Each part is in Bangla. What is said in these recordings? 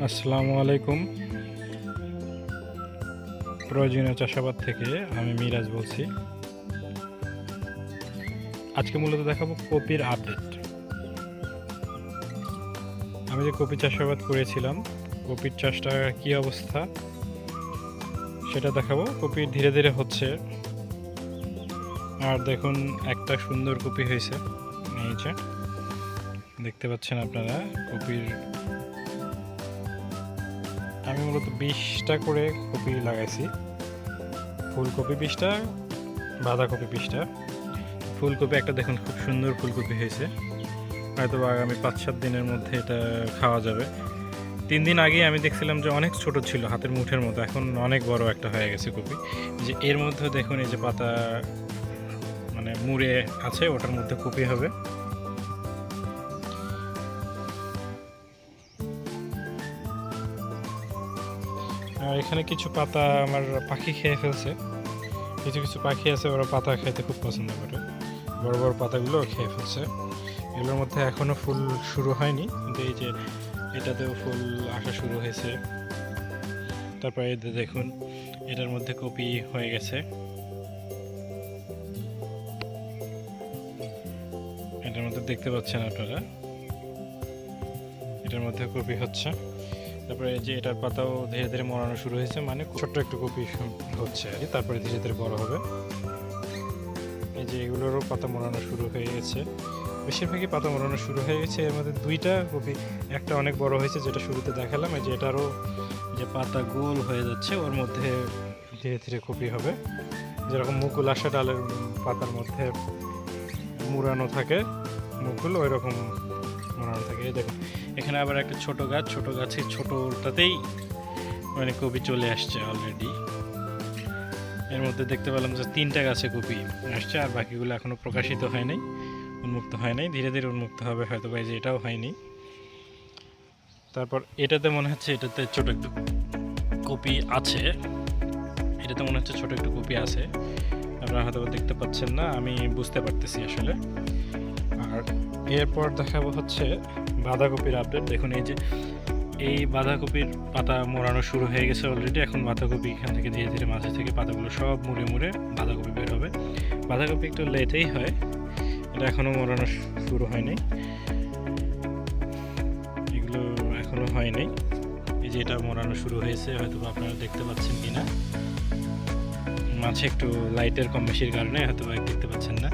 আসসালামু আলাইকুম। প্রয়োজনীয় চাষাবাদ থেকে আমি মিরাজ বলছি। আজকে মূলত দেখাবো কপির আপডেট। আমি যে কপি চাষাবাদ করেছিলাম, কপির চাষটা কি অবস্থা সেটা দেখাবো। কপি ধীরে ধীরে হচ্ছে, আর দেখুন একটা সুন্দর কপি হয়েছে। এই যে দেখতে পাচ্ছেন আপনারা কপির, আমি মূলত 20টা করে কপি লাগাইছি। ফুলকপি 20টা, বাঁধাকপি 20টা। ফুলকপি একটা দেখুন খুব সুন্দর ফুলকপি হয়েছে, হয়তো আগামী 5-7 দিনের মধ্যে এটা খাওয়া যাবে। 3 দিন আগে আমি দেখছিলাম যে অনেক ছোট ছিল, হাতের মুঠের মতো, এখন অনেক বড় একটা হয়ে গেছে কপি। যে এর মধ্যে দেখুন এই যে পাতা মানে মুড়ে আছে, ওটার মধ্যে কপি হবে। আর এখানে কিছু পাতা আমার পাখি খেয়ে ফেলছে। কিছু কিছু পাখি আছে, ওরা পাতা খাইতে খুব পছন্দ করে, বড় বড় পাতাগুলো খেয়ে ফেলছে। এগুলোর মধ্যে এখনও ফুল শুরু হয়নি, কিন্তু এই যে এটাতেও ফুল আসা শুরু হয়েছে। তারপরে দেখুন এটার মধ্যে কপি হয়ে গেছে, এটার মধ্যে দেখতে পাচ্ছেন আপনারা, এটার মধ্যে কপি হচ্ছে। তারপরে যে এটার পাতাও ধীরে ধীরে মরানো শুরু হয়েছে, মানে ছোট্ট একটু কপি হচ্ছে আর কি, তারপরে ধীরে ধীরে বড় হবে। এই যে এগুলোরও পাতা মরানো শুরু হয়ে গেছে, বেশিরভাগই পাতা মরানো শুরু হয়ে গেছে। এর মধ্যে 2টা কপি, একটা অনেক বড় হয়েছে যেটা শুরুতে দেখালাম। এই যে এটারও যে পাতা গোল হয়ে যাচ্ছে, ওর মধ্যে ধীরে ধীরে কপি হবে। যেরকম মুকুল আসা ডালের পাতার মধ্যে মুড়ানো থাকে মুকুল, ওই রকম মোড়ানো থাকে। এই দেখুন এখানে আবার একটা ছোট গাছ, ছোট গাছে ছোটটাতেই মানে কপি চলে আসছে অলরেডি। এর মধ্যে দেখতে পেলাম যে 3টা গাছে কপি আসছে, আর বাকিগুলো এখনো প্রকাশিত হয় নাই, উন্মুক্ত হয় নাই। ধীরে ধীরে উন্মুক্ত হবে হয়তো, ভাই যে এটাও হয়নি। তারপর এটাতে মনে হচ্ছে এটাতে ছোট একটু কপি আছে, এটাতে মনে হচ্ছে ছোট একটু কপি আছে, আপনারা হয়তো দেখতে পাচ্ছেন না, আমি বুঝতে পারতেছি আসলে। আর এরপর দেখাবো হচ্ছে বাঁধাকপির আপডেট। দেখুন এই যে এই বাঁধাকপির পাতা মোড়ানো শুরু হয়ে গেছে অলরেডি। এখন বাঁধাকপি এখান থেকে ধীরে ধীরে মাঝে থেকে পাতাগুলো সব মুড়ে মুড়ে বাঁধাকপি বের হবে। বাঁধাকপি একটু লেটেই হয়, এটা এখনও মোড়ানো শুরু হয়নি, এগুলো এখনও হয়নি। এই যে এটা মোড়ানো শুরু হয়েছে, হয়তো আপনারা দেখতে পাচ্ছেন কিনা, মাঝে একটু লাইটের কম বেশির কারণে হয়তো দেখতে পাচ্ছেন না।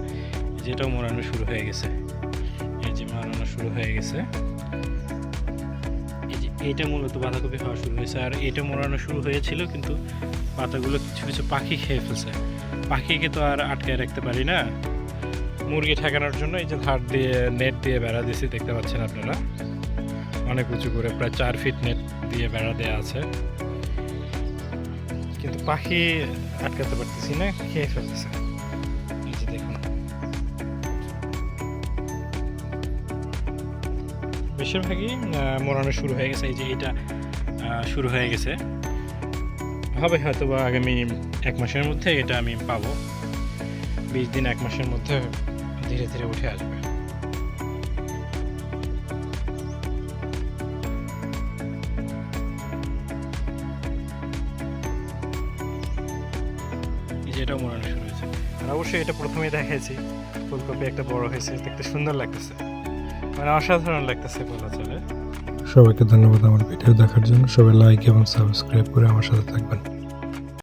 এই যে এটাও মোড়ানো শুরু হয়ে গেছে, এই যে মোড়ানো শুরু হয়ে গেছে। এই যে এইটা মূলত বাঁধাকপি খাওয়া শুরু হয়েছে। আর এটা মোড়ানো শুরু হয়েছিল, কিন্তু পাতাগুলো কিছু কিছু পাখি খেয়ে ফেলছে। পাখিকে তো আর আটকায় রাখতে পারি না, মুরগি ঠেকানোর জন্য এই যে ধার দিয়ে নেট দিয়ে বেড়া দিয়েছি, দেখতে পাচ্ছেন আপনারা, অনেক উঁচু করে প্রায় 4 ফিট নেট দিয়ে বেড়া দেওয়া আছে, কিন্তু পাখি আটকাতে পারতেছি না, খেয়ে ফেলতেছে। এই যে দেখুন বেশিরভাগই মোড়ানো শুরু হয়ে গেছে। এই যে এটা শুরু হয়ে গেছে, হবে হয়তো বা আগামী 1 মাসের মধ্যে এটা আমি পাবো। 20 দিন 1 মাসের মধ্যে ধীরে ধীরে উঠে আসবে। এটাও মোড়ানো শুরু হয়েছে। আর অবশ্যই এটা প্রথমেই দেখাইছি, ফুলকপি একটা বড় হয়েছে, দেখতে সুন্দর লাগতেছে, মানে অসাধারণ লাগতেছে বলা চলে। সবাইকে ধন্যবাদ আমার ভিডিও দেখার জন্য। সবাই লাইক এবং সাবস্ক্রাইব করে আমার সাথে থাকবেন।